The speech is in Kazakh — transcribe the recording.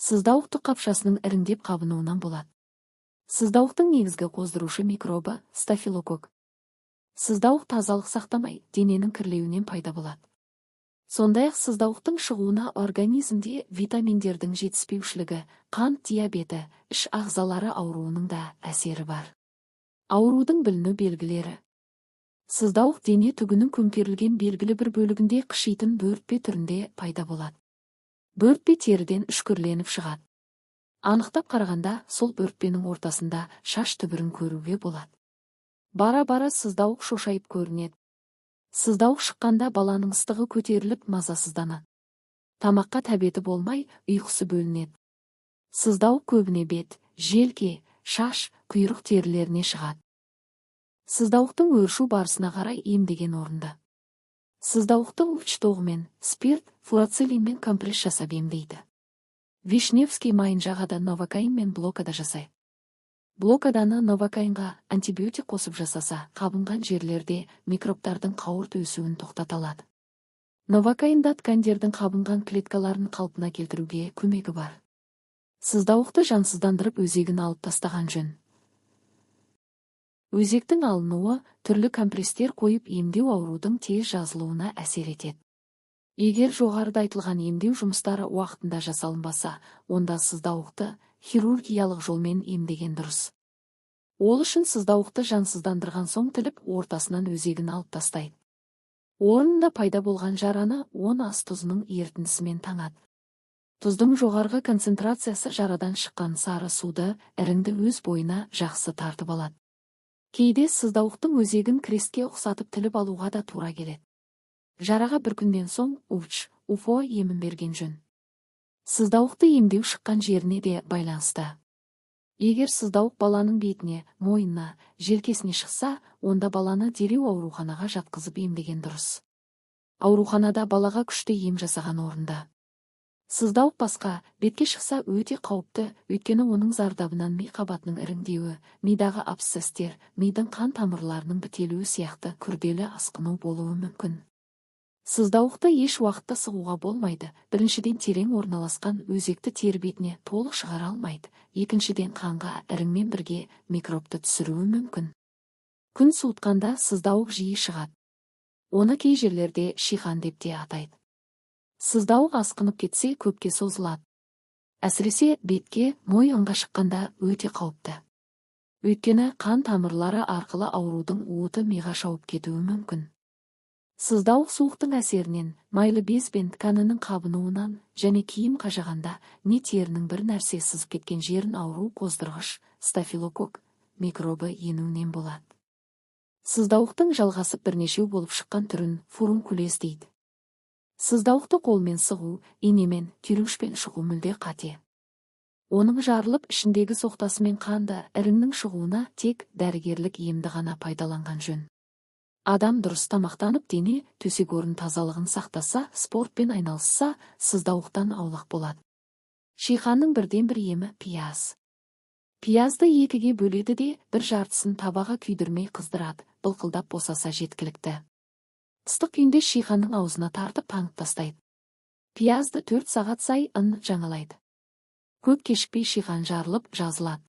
Сыздауық қапшасының іріңдеп қабынуынан болады. Сыздауықтың негізгі қоздырушы микробы стафилококк. Сыздауық тазалық сақтамай, дененің кірлеуінен пайда болады. Сондай-ақ сыздауықтың шығуына организмде витаминдердің жетіспеушілігі, қант диабеті, іш ағзалары ауруының да әсері бар. Аурудың біліну белгілері. Сыздауық дене түгінің көмкерілген белгілі бір бөлігінде қышитын бөртпе түрінде пайда болады. Бөртпе теріден үшкірленіп шығады. Анықтап қарағанда, сол бөртпенің ортасында шаш түбірін көруге болады. Бара-бара сыздауық шошайып көрінеді. Сыздауық шыққанда баланың ыстығы көтеріліп мазасызданады. Тамаққа тәбеті болмай, ұйқысы бөлінеді. Сыздауық көбіне бет, желке, шаш, құйрық терілеріне шығады. Сыздауықтың өршу барысына қарай емдеген орынды. Сыздауықты уч тоғымен, спирт, флуоцилинмен компресс жасап емдейді. Вишневский майын жағада новокаин мен блокада жасайды. Блокаданы новокаинға антибиотик қосып жасаса, қабынған жерлерде микробтардың қауырт өсуін тоқтата алады. Новокаинда ткандердің қабынған клеткаларын қалпына келтіруге көмегі бар. Сыздауықты жансыздандырып өзегін алып тастаған жөн. Өзектің алынуы түрлі компресстер қойып емдеу аурудың тез жазылуына әсер етеді. Егер жоғарыда айтылған емдеу жұмыстары уақытында жасалынбаса, онда сыздауықты хирургиялық жолмен емдеген дұрыс. Ол үшін сыздауықты жансыздандырған соң тіліп ортасынан өзегін алып тастайды. Орнында пайда болған жараны 10 ас тұзының ерітіндісімен таңады. Тұздың жоғарғы концентрациясы жарадан шыққан сары суды, іріңді өз бойына жақсы тартып алады. Кейде сыздауықтың өзегін крестке ұқсатып тіліп алуға да тура келеді. Жараға бір күннен соң УФО емін берген жөн. Сыздауықты емдеу шыққан жеріне де байланысты. Егер сыздауық баланың бетіне, мойнына, желкесіне шықса, онда баланы дереу ауруханаға жатқызып емдеген дұрыс. Ауруханада балаға күшті ем жасаған орында. Сыздауық басқа, бетке шықса өте қауіпті, өйткені оның зардабынан ми қабатының іріңдеуі, мидағы абсцесстер, мидың қан тамырларының бітелуі сияқты күрделі асқыну болуы мүмкін. Сыздауықты еш уақытта сығуға болмайды. Біріншіден, терең орналасқан өзекті тері бетіне толық шығара алмайды. Екіншіден, қанға іріңмен бірге микробты түсіруі мүмкін. Күн суытқанда сыздауық жиі шығады. Оны кей жерлерде шихан деп те атайды. Сыздауық асқынып кетсе, көпке созылады. Әсіресе бетке, мойынға шыққанда өте қауіпті. Өйткені қан тамырлары арқылы аурудың уыты миға шауып кетуі мүмкін. Сыздауық суықтың әсерінен, майлы без бен тканының қабынуынан және киім қажағанда не терінің бір нәрсе сызып кеткен жерін ауру қоздырғыш стафилококк микробы енуінен болады. Сыздауықтың жалғасып бірнешеу болып шыққан түрін фурункулез дейді. Сыздауықты қолмен сығу, инемен, түйреуішпен шығу мүлде қате. Оның жарылып ішіндегі соқтасымен қанды іріңнің шығуына тек дәрігерлік емді ғана пайдаланған жөн. Адам дұрыс тамақтанып дене төсек орын тазалығын сақтаса, спортпен айналысса, сыздауықтан аулақ болады. Шиханның бірден бір емі пияз. Пиязды екіге бөледі де бір жартысын табаға күйдірмей қыздырады, былқылдап босаса жеткілікті. Ыстық күйінде шиханның аузына тартып таңып тастайды. Пиязды 4 сағат сай жаңалайды. Көп кешікпей шихан жарылып жазылады.